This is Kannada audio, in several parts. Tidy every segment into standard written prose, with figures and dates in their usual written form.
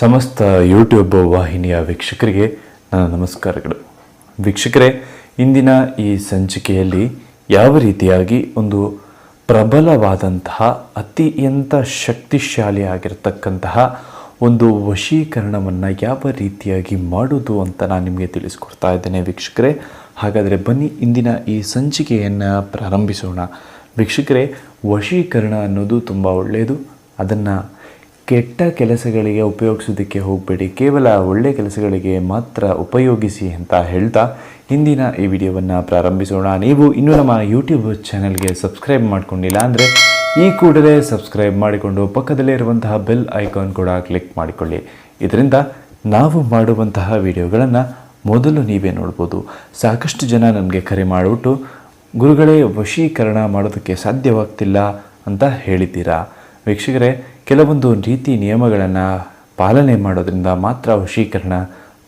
ಸಮಸ್ತ ಯೂಟ್ಯೂಬ್ ವಾಹಿನಿಯ ವೀಕ್ಷಕರಿಗೆ ನನ್ನ ನಮಸ್ಕಾರಗಳು. ವೀಕ್ಷಕರೇ, ಇಂದಿನ ಈ ಸಂಚಿಕೆಯಲ್ಲಿ ಯಾವ ರೀತಿಯಾಗಿ ಒಂದು ಪ್ರಬಲವಾದಂತಹ ಅತ್ಯಂತ ಶಕ್ತಿಶಾಲಿಯಾಗಿರ್ತಕ್ಕಂತಹ ಒಂದು ವಶೀಕರಣವನ್ನು ಯಾವ ರೀತಿಯಾಗಿ ಮಾಡೋದು ಅಂತ ನಾನು ನಿಮಗೆ ತಿಳಿಸ್ಕೊಡ್ತಾ ಇದ್ದೇನೆ ವೀಕ್ಷಕರೇ. ಹಾಗಾದರೆ ಬನ್ನಿ ಇಂದಿನ ಈ ಸಂಚಿಕೆಯನ್ನು ಪ್ರಾರಂಭಿಸೋಣ. ವೀಕ್ಷಕರೇ, ವಶೀಕರಣ ಅನ್ನೋದು ತುಂಬ ಒಳ್ಳೆಯದು. ಅದನ್ನು ಕೆಟ್ಟ ಕೆಲಸಗಳಿಗೆ ಉಪಯೋಗಿಸೋದಕ್ಕೆ ಹೋಗಬೇಡಿ, ಕೇವಲ ಒಳ್ಳೆಯ ಕೆಲಸಗಳಿಗೆ ಮಾತ್ರ ಉಪಯೋಗಿಸಿ ಅಂತ ಹೇಳ್ತಾ ಇಂದಿನ ಈ ವಿಡಿಯೋವನ್ನು ಪ್ರಾರಂಭಿಸೋಣ. ನೀವು ಇನ್ನೂ ನಮ್ಮ ಯೂಟ್ಯೂಬ್ ಚಾನಲ್ಗೆ ಸಬ್ಸ್ಕ್ರೈಬ್ ಮಾಡಿಕೊಂಡಿಲ್ಲ ಅಂದರೆ ಈ ಕೂಡಲೇ ಸಬ್ಸ್ಕ್ರೈಬ್ ಮಾಡಿಕೊಂಡು ಪಕ್ಕದಲ್ಲೇ ಇರುವಂತಹ ಬೆಲ್ ಐಕಾನ್ ಕೂಡ ಕ್ಲಿಕ್ ಮಾಡಿಕೊಳ್ಳಿ. ಇದರಿಂದ ನಾವು ಮಾಡುವಂತಹ ವಿಡಿಯೋಗಳನ್ನು ಮೊದಲು ನೀವೇ ನೋಡ್ಬೋದು. ಸಾಕಷ್ಟು ಜನ ನನಗೆ ಕರೆ ಮಾಡಿಬಿಟ್ಟು ಗುರುಗಳೇ ವಶೀಕರಣ ಮಾಡೋದಕ್ಕೆ ಸಾಧ್ಯವಾಗ್ತಿಲ್ಲ ಅಂತ ಹೇಳಿದ್ದೀರಾ. ವೀಕ್ಷಕರೇ, ಕೆಲವೊಂದು ನೀತಿ ನಿಯಮಗಳನ್ನು ಪಾಲನೆ ಮಾಡೋದ್ರಿಂದ ಮಾತ್ರ ವಶೀಕರಣ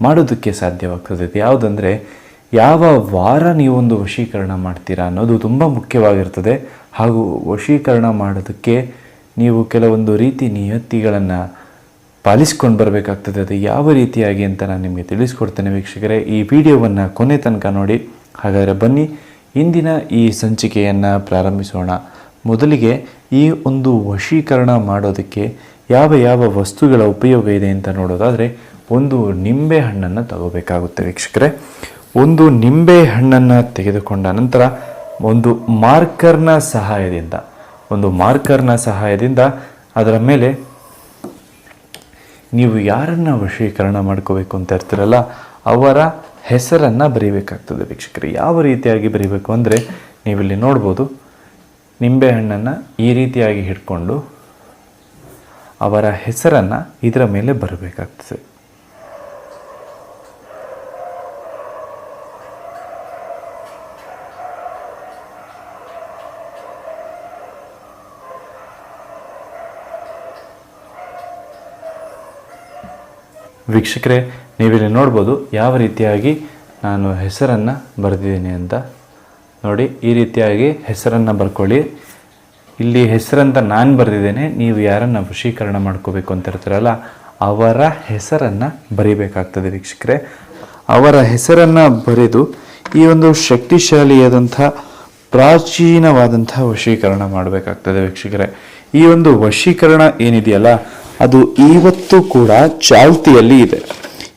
ಮಾಡೋದಕ್ಕೆ ಸಾಧ್ಯವಾಗ್ತದೆ. ಯಾವುದಂದರೆ, ಯಾವ ವಾರ ನೀವೊಂದು ವಶೀಕರಣ ಮಾಡ್ತೀರಾ ಅನ್ನೋದು ತುಂಬ ಮುಖ್ಯವಾಗಿರ್ತದೆ. ಹಾಗೂ ವಶೀಕರಣ ಮಾಡೋದಕ್ಕೆ ನೀವು ಕೆಲವೊಂದು ರೀತಿ ನಿಯತಿಗಳನ್ನು ಪಾಲಿಸ್ಕೊಂಡು ಬರಬೇಕಾಗ್ತದೆ. ಅದು ಯಾವ ರೀತಿಯಾಗಿ ಅಂತ ನಾನು ನಿಮಗೆ ತಿಳಿಸ್ಕೊಡ್ತೇನೆ ವೀಕ್ಷಕರೇ. ಈ ವಿಡಿಯೋವನ್ನು ಕೊನೆ ತನಕ ನೋಡಿ. ಹಾಗಾದರೆ ಬನ್ನಿ ಇಂದಿನ ಈ ಸಂಚಿಕೆಯನ್ನು ಪ್ರಾರಂಭಿಸೋಣ. ಮೊದಲಿಗೆ ಈ ಒಂದು ವಶೀಕರಣ ಮಾಡೋದಕ್ಕೆ ಯಾವ ಯಾವ ವಸ್ತುಗಳ ಉಪಯೋಗ ಇದೆ ಅಂತ ನೋಡೋದಾದರೆ, ಒಂದು ನಿಂಬೆ ಹಣ್ಣನ್ನು ತಗೋಬೇಕಾಗುತ್ತೆ ವೀಕ್ಷಕರೇ. ಒಂದು ನಿಂಬೆ ಹಣ್ಣನ್ನು ತೆಗೆದುಕೊಂಡ ನಂತರ ಒಂದು ಮಾರ್ಕರ್ನ ಸಹಾಯದಿಂದ ಅದರ ಮೇಲೆ ನೀವು ಯಾರನ್ನು ವಶೀಕರಣ ಮಾಡ್ಕೋಬೇಕು ಅಂತ ಇರ್ತೀರಲ್ಲ ಅವರ ಹೆಸರನ್ನು ಬರೀಬೇಕಾಗ್ತದೆ ವೀಕ್ಷಕರೇ. ಯಾವ ರೀತಿಯಾಗಿ ಬರೀಬೇಕು ಅಂದರೆ, ನೀವಿಲ್ಲಿ ನೋಡ್ಬೋದು, ನಿಂಬೆಹಣ್ಣನ್ನು ಈ ರೀತಿಯಾಗಿ ಹಿಡ್ಕೊಂಡು ಅವರ ಹೆಸರನ್ನು ಇದರ ಮೇಲೆ ಬರಬೇಕಾಗ್ತದೆ. ವೀಕ್ಷಕರೇ, ನೀವಿಲ್ಲಿ ನೋಡ್ಬೋದು ಯಾವ ರೀತಿಯಾಗಿ ನಾನು ಹೆಸರನ್ನು ಬರೆದಿದ್ದೀನಿ ಅಂತ. ನೋಡಿ, ಈ ರೀತಿಯಾಗಿ ಹೆಸರನ್ನು ಬರ್ಕೊಳ್ಳಿ. ಇಲ್ಲಿ ಹೆಸರಂತ ನಾನು ಬರೆದಿದ್ದೇನೆ. ನೀವು ಯಾರನ್ನು ವಶೀಕರಣ ಮಾಡ್ಕೋಬೇಕು ಅಂತ ಇರ್ತೀರಲ್ಲ ಅವರ ಹೆಸರನ್ನು ಬರೀಬೇಕಾಗ್ತದೆ ವೀಕ್ಷಕರೇ. ಅವರ ಹೆಸರನ್ನು ಬರೆದು ಈ ಒಂದು ಶಕ್ತಿಶಾಲಿಯಾದಂಥ ಪ್ರಾಚೀನವಾದಂಥ ವಶೀಕರಣ ಮಾಡಬೇಕಾಗ್ತದೆ ವೀಕ್ಷಕರೇ. ಈ ಒಂದು ವಶೀಕರಣ ಏನಿದೆಯಲ್ಲ ಅದು ಇವತ್ತು ಕೂಡ ಚಾಲ್ತಿಯಲ್ಲಿ ಇದೆ.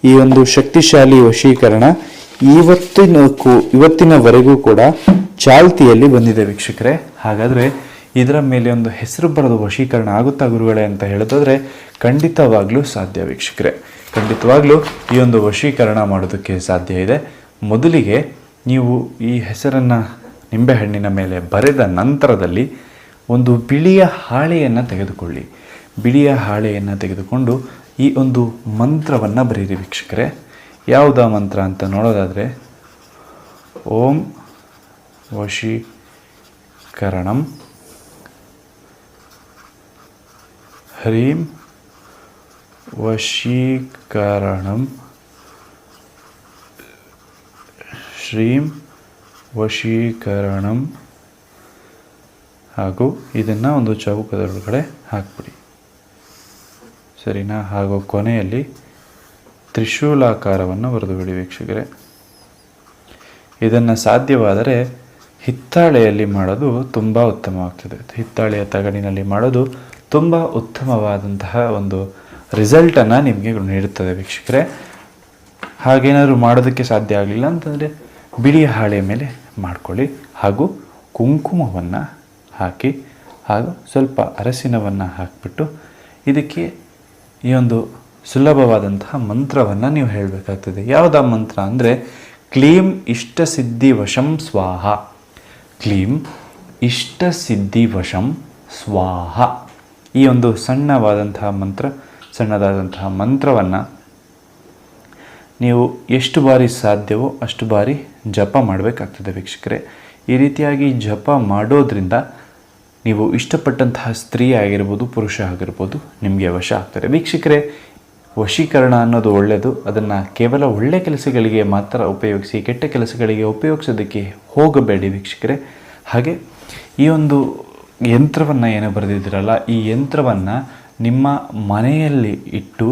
ಈ ಒಂದು ಶಕ್ತಿಶಾಲಿ ವಶೀಕರಣ ಇವತ್ತಿನವರೆಗೂ ಕೂಡ ಚಾಲ್ತಿಯಲ್ಲಿ ಬಂದಿದೆ ವೀಕ್ಷಕರೇ. ಹಾಗಾದರೆ ಇದರ ಮೇಲೆ ಒಂದು ಹೆಸರು ಬರೆದು ವಶೀಕರಣ ಆಗುತ್ತಾ ಗುರುಗಳೇ ಅಂತ ಹೇಳೋದಾದರೆ ಖಂಡಿತವಾಗ್ಲೂ ಸಾಧ್ಯ ವೀಕ್ಷಕರೇ. ಖಂಡಿತವಾಗ್ಲೂ ಈ ಒಂದು ವಶೀಕರಣ ಮಾಡೋದಕ್ಕೆ ಸಾಧ್ಯ ಇದೆ. ಮೊದಲಿಗೆ ನೀವು ಈ ಹೆಸರನ್ನು ನಿಂಬೆಹಣ್ಣಿನ ಮೇಲೆ ಬರೆದ ನಂತರದಲ್ಲಿ ಒಂದು ಬಿಳಿಯ ಹಾಳೆಯನ್ನು ತೆಗೆದುಕೊಳ್ಳಿ. ಬಿಳಿಯ ಹಾಳೆಯನ್ನು ತೆಗೆದುಕೊಂಡು ಈ ಒಂದು ಮಂತ್ರವನ್ನು ಬರೀರಿ ವೀಕ್ಷಕರೇ. ಯಾವುದಾ ಮಂತ್ರ ಅಂತ ನೋಡೋದಾದರೆ, ಓಂ ವಶೀಕರಣಂ ಹ್ರೀಂ ವಶೀಕರಣಂ ಶ್ರೀಂ ವಶೀಕರಣಂ. ಹಾಗೂ ಇದನ್ನು ಒಂದು ಚೌಕದೊಳಗಡೆ ಹಾಕ್ಬಿಡಿ, ಸರಿನಾ? ಹಾಗೂ ಕೊನೆಯಲ್ಲಿ ತ್ರಿಶೂಲಾಕಾರವನ್ನು ಬರೆದು ಬಿಡಿ ವೀಕ್ಷಕರೇ. ಇದನ್ನು ಸಾಧ್ಯವಾದರೆ ಹಿತ್ತಾಳೆಯಲ್ಲಿ ಮಾಡೋದು ತುಂಬ ಉತ್ತಮವಾಗ್ತದೆ. ಹಿತ್ತಾಳೆಯ ತಗಡಿನಲ್ಲಿ ಮಾಡೋದು ತುಂಬ ಉತ್ತಮವಾದಂತಹ ಒಂದು ರಿಸಲ್ಟನ್ನು ನಿಮಗೆ ನೀಡುತ್ತದೆ ವೀಕ್ಷಕರೇ. ಹಾಗೇನಾದರೂ ಮಾಡೋದಕ್ಕೆ ಸಾಧ್ಯ ಆಗಲಿಲ್ಲ ಅಂತಂದರೆ ಬಿಳಿಯ ಹಾಳೆಯ ಮೇಲೆ ಮಾಡ್ಕೊಳ್ಳಿ. ಹಾಗೂ ಕುಂಕುಮವನ್ನು ಹಾಕಿ ಹಾಗೂ ಸ್ವಲ್ಪ ಅರಸಿನವನ್ನು ಹಾಕಿಬಿಟ್ಟು ಇದಕ್ಕೆ ಈ ಒಂದು ಸುಲಭವಾದಂತಹ ಮಂತ್ರವನ್ನು ನೀವು ಹೇಳಬೇಕಾಗ್ತದೆ. ಯಾವುದಾ ಮಂತ್ರ ಅಂದರೆ, ಕ್ಲೀಂ ಇಷ್ಟಸಿದ್ಧಿ ವಶಂ ಸ್ವಾಹ. ಕ್ಲೀಂ ಇಷ್ಟಸಿದ್ಧಿ ಸ್ವಾಹ. ಈ ಒಂದು ಸಣ್ಣದಾದಂತಹ ಮಂತ್ರವನ್ನು ನೀವು ಎಷ್ಟು ಬಾರಿ ಸಾಧ್ಯವೋ ಅಷ್ಟು ಬಾರಿ ಜಪ ಮಾಡಬೇಕಾಗ್ತದೆ ವೀಕ್ಷಕರೇ. ಈ ರೀತಿಯಾಗಿ ಜಪ ಮಾಡೋದ್ರಿಂದ ನೀವು ಇಷ್ಟಪಟ್ಟಂತಹ ಸ್ತ್ರೀ ಆಗಿರ್ಬೋದು, ಪುರುಷ ಆಗಿರ್ಬೋದು, ನಿಮಗೆ ವಶ ಆಗ್ತಾರೆ ವೀಕ್ಷಕರೇ. ವಶೀಕರಣ ಅನ್ನೋದು ಒಳ್ಳೆಯದು. ಅದನ್ನು ಕೇವಲ ಒಳ್ಳೆಯ ಕೆಲಸಗಳಿಗೆ ಮಾತ್ರ ಉಪಯೋಗಿಸಿ, ಕೆಟ್ಟ ಕೆಲಸಗಳಿಗೆ ಉಪಯೋಗಿಸೋದಕ್ಕೆ ಹೋಗಬೇಡಿ ವೀಕ್ಷಕರೇ. ಹಾಗೆ ಈ ಒಂದು ಯಂತ್ರವನ್ನು ಏನು ಬರೆದಿದ್ದೀರಲ್ಲ, ಈ ಯಂತ್ರವನ್ನು ನಿಮ್ಮ ಮನೆಯಲ್ಲಿ ಇಟ್ಟು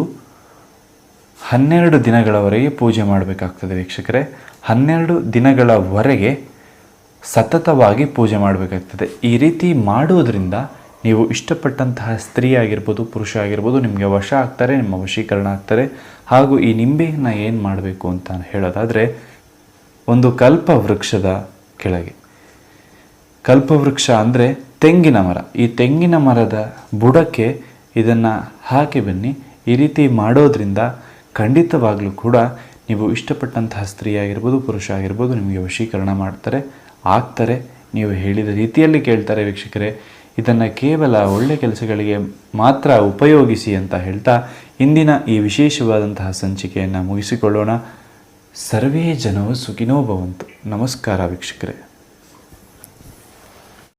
12 ದಿನಗಳವರೆಗೆ ಪೂಜೆ ಮಾಡಬೇಕಾಗ್ತದೆ ವೀಕ್ಷಕರೇ. 12 ದಿನಗಳವರೆಗೆ ಸತತವಾಗಿ ಪೂಜೆ ಮಾಡಬೇಕಾಗ್ತದೆ. ಈ ರೀತಿ ಮಾಡುವುದರಿಂದ ನೀವು ಇಷ್ಟಪಟ್ಟಂತಹ ಸ್ತ್ರೀ ಆಗಿರ್ಬೋದು, ಪುರುಷ ಆಗಿರ್ಬೋದು ನಿಮಗೆ ವಶ ಆಗ್ತಾರೆ, ನಿಮ್ಮ ವಶೀಕರಣ ಆಗ್ತಾರೆ. ಹಾಗೂ ಈ ನಿಂಬೆಯನ್ನು ಏನು ಮಾಡಬೇಕು ಅಂತ ಹೇಳೋದಾದರೆ, ಒಂದು ಕಲ್ಪವೃಕ್ಷದ ಕೆಳಗೆ, ಕಲ್ಪವೃಕ್ಷ ಅಂದರೆ ತೆಂಗಿನ ಮರ, ಈ ತೆಂಗಿನ ಮರದ ಬುಡಕ್ಕೆ ಇದನ್ನು ಹಾಕಿ ಬನ್ನಿ. ಈ ರೀತಿ ಮಾಡೋದ್ರಿಂದ ಖಂಡಿತವಾಗಲೂ ಕೂಡ ನೀವು ಇಷ್ಟಪಟ್ಟಂತಹ ಸ್ತ್ರೀ ಆಗಿರ್ಬೋದು, ಪುರುಷ ಆಗಿರ್ಬೋದು ನಿಮಗೆ ವಶೀಕರಣ ಆಗ್ತಾರೆ. ನೀವು ಹೇಳಿದ ರೀತಿಯಲ್ಲಿ ಕೇಳ್ತಾರೆ ವೀಕ್ಷಕರೇ. ಇದನ್ನು ಕೇವಲ ಒಳ್ಳೆ ಕೆಲಸಗಳಿಗೆ ಮಾತ್ರ ಉಪಯೋಗಿಸಿ ಅಂತ ಹೇಳ್ತಾ ಇಂದಿನ ಈ ವಿಶೇಷವಾದಂತಹ ಸಂಚಿಕೆಯನ್ನು ಮುಗಿಸಿಕೊಳ್ಳೋಣ. ಸರ್ವೇ ಜನವು ಸುಖಿನೋ ಭವಂತು. ನಮಸ್ಕಾರ ವೀಕ್ಷಕರೇ.